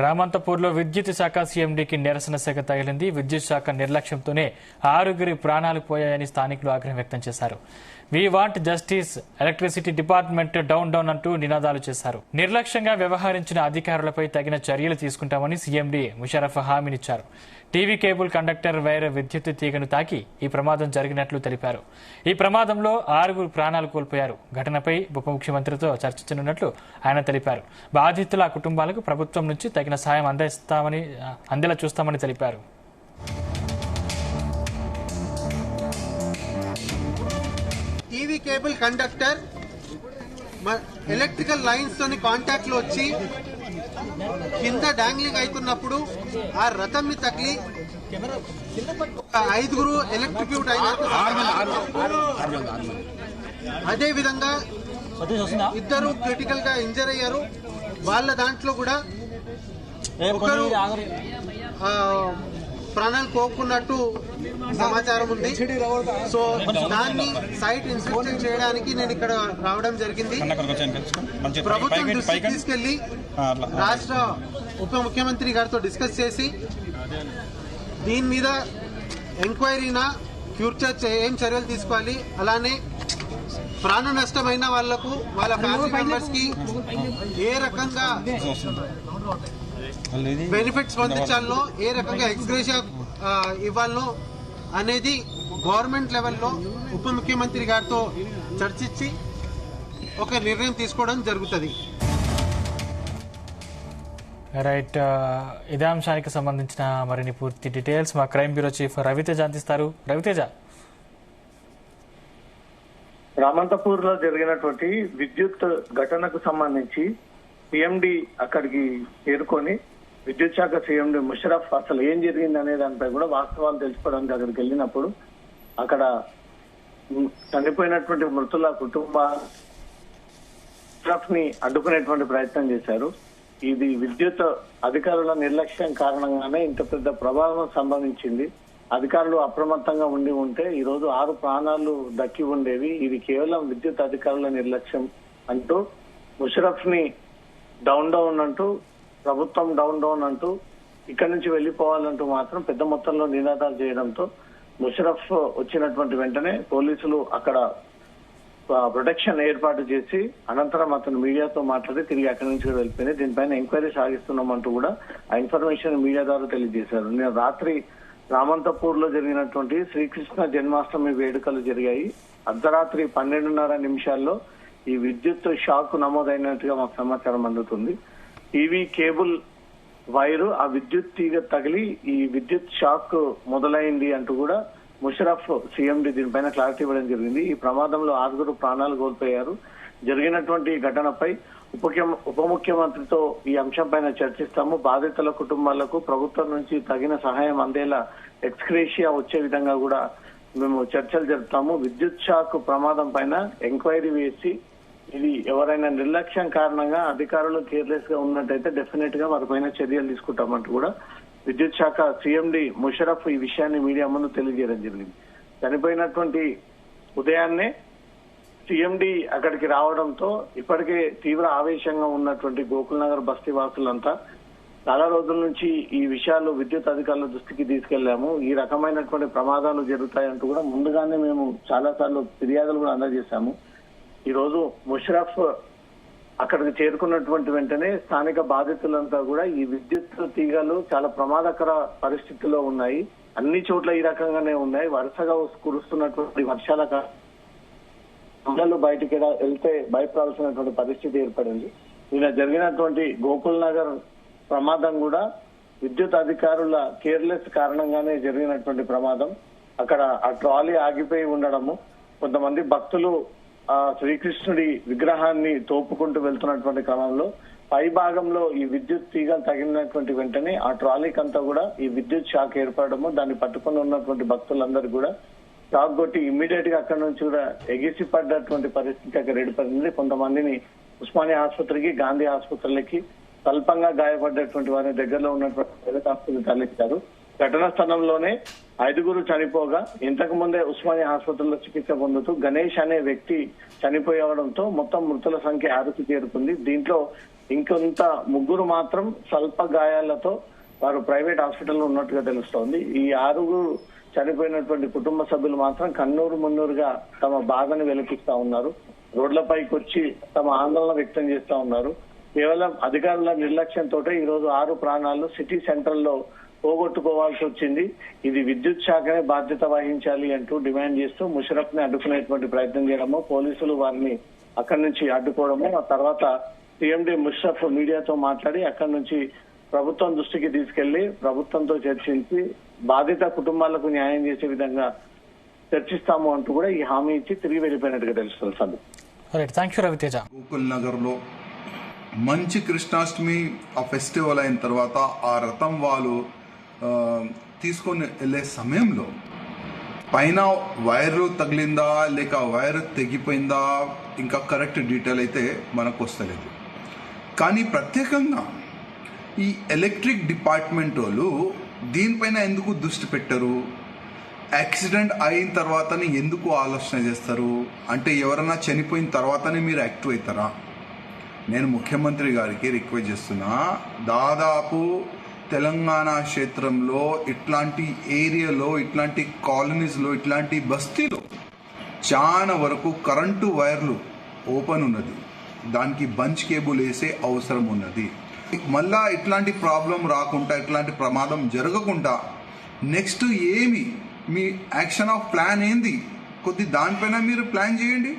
రామంతపూర్లో విద్యుత్ శాఖ సీఎండీకి నిరసన శాఖ తగిలింది. విద్యుత్ శాఖ నిర్లక్ష్యంతోనే 6 ప్రాణాలు పోయాయని స్థానికులు ఆగ్రహం వ్యక్తం చేశారు. We want justice, electricity department down down అంటూ నినాదాలు చేశారు. నిర్లక్ష్యంగా వ్యవహరించిన అధికారులపై తగిన చర్యలు తీసుకుంటామని సీఎండీ ముషర్రఫ్ హామీనిచ్చారు. టీవీ కేబుల్ కండక్టర్ వైర్ విద్యుత్ తీగను తాకి ఈ ప్రమాదం జరిగినట్లు తెలిపారు. ఈ ప్రమాదంలో 6 ప్రాణాలు కోల్పోయారు. ఘటనపై ఉప ముఖ్యమంత్రితో చర్చించనున్నట్లు ఆయన తెలిపారు. బాధితుల కుటుంబాలకు ప్రభుత్వం నుంచి తగిన సాయం అందేలా చూస్తామని తెలిపారు. TV cable conductor electrical lines తోని కాంటాక్ట్ లో వచ్చి కింద డాంగ్లింగ్ అవుతున్నప్పుడు ఆ రథం ని తగిలి 5 ఎలక్ట్రిక్యూట్ అయినారు. అదే విధంగా 2 క్రిటికల్ గా ఇంజర్ అయ్యారు. వాళ్ళ దాంట్లో కూడా ఒకరు ప్రాణాలు కోరుకున్నట్టు సమాచారం ఉంది. సో దాన్ని సైట్ ఇన్స్పెక్షన్ చేయడానికి నేను ఇక్కడ రావడం జరిగింది. ప్రభుత్వం దృష్టికి తీసుకెళ్లి రాష్ట్ర ఉప ముఖ్యమంత్రి గారితో డిస్కస్ చేసి దీని మీద ఎంక్వైరీనా ఫ్యూచర్ ఏం చర్యలు తీసుకోవాలి, అలానే ప్రాణ నష్టమైన వాళ్లకు వాళ్ళ ఫ్యామిలీ మెంబర్స్ కి ఏ రకంగా బెనిఫిట్స్ పొందించాలో, ఏ రకంగా ఎక్స్గ్రేషియా ఇవ్వాలో అనేది గవర్నమెంట్ లెవెల్లో ఉప ముఖ్యమంత్రి గారితో చర్చించి ఒక నిర్ణయం తీసుకోవడం జరుగుతుంది. రైట్, ఇదే అంశానికి సంబంధించిన మరిన్ని పూర్తి డీటెయిల్స్ మా క్రైమ్ బ్యూరో చీఫ్ రవితేజ అందిస్తారు. రవితేజ, రామంతపూర్ లో జరిగినటువంటి విద్యుత్ ఘటనకు సంబంధించి సీఎండీ అక్కడికి చేరుకొని విద్యుత్ శాఖ సీఎండీ ముషర్రఫ్ అసలు ఏం జరిగింది అనే దానిపై కూడా వాస్తవాలు తెలుసుకోవడానికి అక్కడికి వెళ్ళినప్పుడు అక్కడ చనిపోయినటువంటి మృతుల కుటుంబ ముషర్రఫ్ ని అడ్డుకునేటువంటి ప్రయత్నం చేశారు. ఇది విద్యుత్ అధికారుల నిర్లక్ష్యం కారణంగానే ఇంత పెద్ద ప్రభావం సంభవించింది. అధికారులు అప్రమత్తంగా ఉంటే ఈ రోజు 6 ప్రాణాలు దక్కి ఉండేవి. ఇది కేవలం విద్యుత్ అధికారుల నిర్లక్ష్యం అంటూ ముషర్రఫ్ ని డౌన్ డౌన్ అంటూ, ప్రభుత్వం డౌన్ డౌన్ అంటూ, ఇక్కడి నుంచి వెళ్లిపోవాలంటూ మాత్రం పెద్ద మొత్తంలో నినాదాలు చేయడంతో ముషర్రఫ్ వచ్చినటువంటి వెంటనే పోలీసులు అక్కడ ప్రొటెక్షన్ ఏర్పాటు చేసి అనంతరం అతను మీడియాతో మాట్లాడి తిరిగి అక్కడి నుంచి వెళ్ళిపోయింది. దీనిపైన ఎంక్వైరీ సాగిస్తున్నామంటూ కూడా ఆ ఇన్ఫర్మేషన్ మీడియా ద్వారా తెలియజేశారు. నేను రాత్రి రామంతపూర్ లో జరిగినటువంటి శ్రీకృష్ణ జన్మాష్టమి వేడుకలు జరిగాయి. అర్ధరాత్రి 12:30 ఈ విద్యుత్ షాక్ నమోదైనట్టుగా మాకు సమాచారం అందుతుంది. టీవీ కేబుల్ వైరు ఆ విద్యుత్ తీగ తగిలి ఈ విద్యుత్ షాక్ మొదలైంది అంటూ కూడా ముషర్రఫ్ సీఎండీ దీనిపైన క్లారిటీ ఇవ్వడం జరిగింది. ఈ ప్రమాదంలో 6 ప్రాణాలు కోల్పోయారు. జరిగినటువంటి ఘటనపై ఉప ముఖ్యమంత్రితో ఈ అంశంపైన చర్చిస్తాము. బాధితుల కుటుంబాలకు ప్రభుత్వం నుంచి తగిన సహాయం అందేలా ఎక్స్గ్రేషియా వచ్చే విధంగా కూడా మేము చర్చలు జరుపుతాము. విద్యుత్ షాక్ ప్రమాదం పైన ఎంక్వైరీ వేసి ఇది ఎవరైనా నిర్లక్ష్యం కారణంగా అధికారులు కేర్లెస్ గా ఉన్నట్టయితే డెఫినెట్ గా వారిపైన చర్యలు తీసుకుంటామంటూ కూడా విద్యుత్ శాఖ సీఎండీ ముషర్రఫ్ ఈ విషయాన్ని మీడియా ముందు తెలియజేయడం జరిగింది. చనిపోయినటువంటి ఉదయాన్నే సీఎండీ అక్కడికి రావడంతో ఇప్పటికే తీవ్ర ఆవేశంగా ఉన్నటువంటి గోకుల్ నగర్ బస్తీ వాసులంతా చాలా రోజుల నుంచి ఈ విషయాలు విద్యుత్ అధికారుల దృష్టికి తీసుకెళ్లాము. ఈ రకమైనటువంటి ప్రమాదాలు జరుగుతాయంటూ కూడా ముందుగానే మేము చాలా సార్లు ఫిర్యాదులు కూడా అందజేశాము. ఈ రోజు ముషర్రఫ్ అక్కడికి చేరుకున్నటువంటి వెంటనే స్థానిక బాధితులంతా కూడా ఈ విద్యుత్ తీగలు చాలా ప్రమాదకర పరిస్థితిలో ఉన్నాయి, అన్ని చోట్ల ఈ రకంగానే ఉన్నాయి, వరుసగా కురుస్తున్నటువంటి వర్షాల పిల్లలు బయటికి వెళ్తే భయపడాల్సినటువంటి పరిస్థితి ఏర్పడింది. నిన్న జరిగినటువంటి గోకుల్ నగర్ ప్రమాదం కూడా విద్యుత్ అధికారుల కేర్లెస్ కారణంగానే జరిగినటువంటి ప్రమాదం. అక్కడ ఆ ట్రాలీ ఆగిపోయి ఉండడము, కొంతమంది భక్తులు ఆ శ్రీకృష్ణుడి విగ్రహాన్ని తోపుకుంటూ వెళ్తున్నటువంటి క్రమంలో పై భాగంలో ఈ విద్యుత్ తీగలు తగిలినటువంటి వెంటనే ఆ ట్రాలీకంతా కూడా ఈ విద్యుత్ షాక్ ఏర్పడము, దాన్ని పట్టుకుని ఉన్నటువంటి భక్తులందరూ కూడా షాక్ కొట్టి ఇమ్మీడియట్ గా అక్కడి నుంచి కూడా ఎగిసి పడ్డటువంటి పరిస్థితి అక్కడ ఏర్పడింది. కొంతమందిని ఉస్మానియా ఆసుపత్రికి, గాంధీ ఆసుపత్రులకి, స్వల్పంగా గాయపడ్డటువంటి వారిని దగ్గరలో ఉన్నటువంటి ప్రైవేట్ ఆసుపత్రికి తరలించారు. ఘటనా స్థలంలోనే 5 చనిపోగా ఇంతకు ముందే ఉస్మానియా ఆసుపత్రిలో చికిత్స పొందుతూ గణేష్ అనే వ్యక్తి చనిపోవడంతో మొత్తం మృతుల సంఖ్య 6కి చేరుకుంది. దీంట్లో ఇంకొంత ముగ్గురు మాత్రం స్వల్ప గాయాలతో వారు ప్రైవేట్ హాస్పిటల్లో ఉన్నట్టుగా తెలుస్తోంది. ఈ 6 చనిపోయినటువంటి కుటుంబ సభ్యులు మాత్రం కన్నూరు మున్నూరుగా తమ బాధను వెలిపిస్తా ఉన్నారు. రోడ్లపైకి వచ్చి తమ ఆందోళన వ్యక్తం చేస్తా ఉన్నారు. కేవలం అధికారుల నిర్లక్ష్యంతో ఈ రోజు 6 ప్రాణాలు సిటీ సెంటర్ లో పోగొట్టుకోవాల్సి వచ్చింది. ఇది విద్యుత్ శాఖనే బాధ్యత వహించాలి అంటూ డిమాండ్ చేస్తూ ముషరఫ్ ని అడ్డుకునేటువంటి ప్రయత్నం చేయడము, పోలీసులు వారిని అక్కడి నుంచి అడ్డుకోవడము, ఆ తర్వాత సీఎండీ ముషరఫ్ మీడియాతో మాట్లాడి అక్కడి నుంచి ప్రభుత్వం దృష్టికి తీసుకెళ్లి ప్రభుత్వంతో చర్చించి బాధిత కుటుంబాలకు న్యాయం చేసే విధంగా చర్చిస్తాము అంటూ కూడా ఈ హామీ ఇచ్చి తిరిగి వెళ్ళిపోయినట్టుగా తెలుస్తుంది sir. Thank you Raviteja. Gokul Nagar లో మంచి కృష్ణాష్టమి ఆ ఫెస్టివల్ అయిన తర్వాత ఆ రథం వాళ్ళు తీసుకొని వెళ్లే సమయంలో పైన వైరు తగిలిందా లేక వైరు తెగిపోయిందా ఇంకా కరెక్ట్ డీటెయిల్ అయితే మనకు వస్తలేదు. కానీ ప్రత్యేకంగా ఈ ఎలక్ట్రిక్ డిపార్ట్మెంట్ వాళ్ళు దీనిపైన ఎందుకు దృష్టి పెట్టరు? యాక్సిడెంట్ అయిన తర్వాతనే ఎందుకు ఆలోచన చేస్తారు? అంటే ఎవరైనా చనిపోయిన తర్వాతనే మీరు యాక్టివ్ అవుతారా? నేను ముఖ్యమంత్రి గారికి రిక్వెస్ట్ చేస్తున్నా, దాదాపు తెలంగాణ క్షేత్రంలో ఇట్లాంటి ఏరియాలో, ఇట్లాంటి కాలనీస్లో, ఇట్లాంటి బస్తీలో చాలా వరకు కరెంటు వైర్లు ఓపెన్ ఉన్నది. దానికి బంచ్ కేబుల్ వేసే అవసరం ఉన్నది. మళ్ళా ఇట్లాంటి ప్రాబ్లం రాకుండా, ఇట్లాంటి ప్రమాదం జరగకుండా నెక్స్ట్ ఏమి మీ యాక్షన్ ఆఫ్ ప్లాన్ ఏంది? కొద్ది దానిపైన మీరు ప్లాన్ చేయండి.